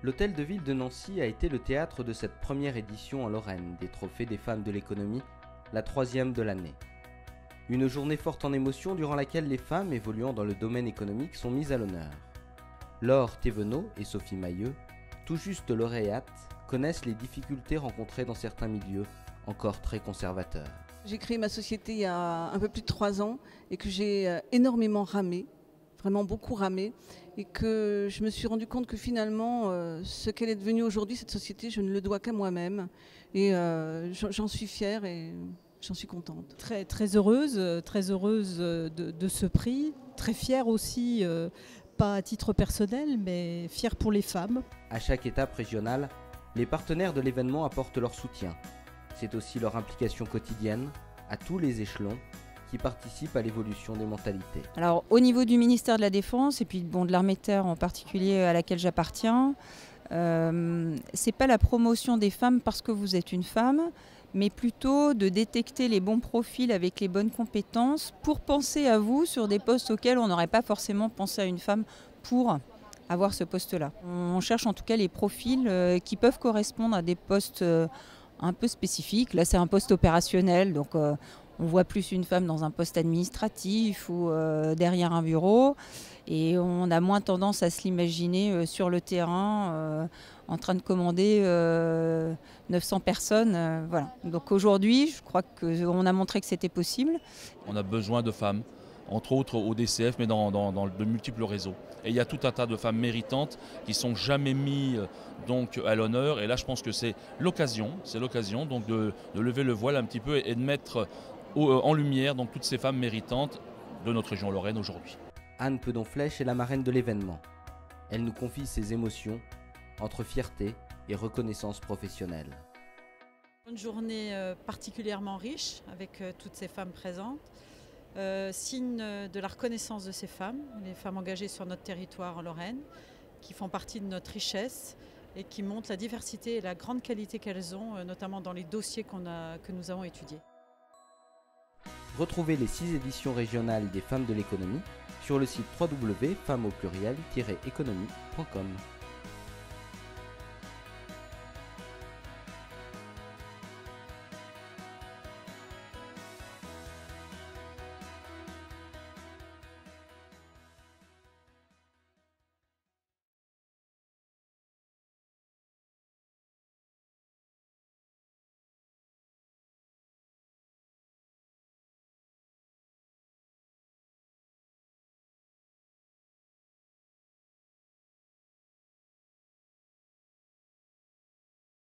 L'hôtel de ville de Nancy a été le théâtre de cette première édition en Lorraine des Trophées des femmes de l'économie, la 3e de l'année. Une journée forte en émotions durant laquelle les femmes évoluant dans le domaine économique sont mises à l'honneur. Laure Thévenot et Sophie Mailleux, tout juste lauréates, connaissent les difficultés rencontrées dans certains milieux encore très conservateurs. J'ai créé ma société il y a un peu plus de 3 ans et que j'ai énormément ramé, vraiment beaucoup ramé, et que je me suis rendu compte que finalement, ce qu'elle est devenue aujourd'hui, cette société, je ne le dois qu'à moi-même. Et j'en suis fière et j'en suis contente. Très heureuse de ce prix, très fière aussi, pas à titre personnel, mais fière pour les femmes. À chaque étape régionale, les partenaires de l'événement apportent leur soutien. C'est aussi leur implication quotidienne, à tous les échelons, qui participent à l'évolution des mentalités. Alors au niveau du ministère de la Défense, et puis bon, de l'armée de terre en particulier à laquelle j'appartiens, c'est pas la promotion des femmes parce que vous êtes une femme, mais plutôt de détecter les bons profils avec les bonnes compétences pour penser à vous sur des postes auxquels on n'aurait pas forcément pensé à une femme pour avoir ce poste-là. On cherche en tout cas les profils qui peuvent correspondre à des postes un peu spécifiques. Là, c'est un poste opérationnel, donc on voit plus une femme dans un poste administratif ou derrière un bureau. Et on a moins tendance à se l'imaginer sur le terrain, en train de commander 900 personnes. Voilà. Donc aujourd'hui, je crois qu'on a montré que c'était possible. On a besoin de femmes, entre autres au DCF, mais dans de multiples réseaux. Et il y a tout un tas de femmes méritantes qui ne sont jamais mises donc, à l'honneur. Et là, je pense que c'est l'occasion donc, de lever le voile un petit peu et de mettre en lumière donc, toutes ces femmes méritantes de notre région Lorraine aujourd'hui. Anne Pedonflèche est la marraine de l'événement. Elle nous confie ses émotions entre fierté et reconnaissance professionnelle. Une journée particulièrement riche avec toutes ces femmes présentes. Signe de la reconnaissance de ces femmes, les femmes engagées sur notre territoire en Lorraine, qui font partie de notre richesse et qui montrent la diversité et la grande qualité qu'elles ont, notamment dans les dossiers que nous avons étudiés. Retrouvez les 6 éditions régionales des femmes de l'économie sur le site www.femmes-économie.com.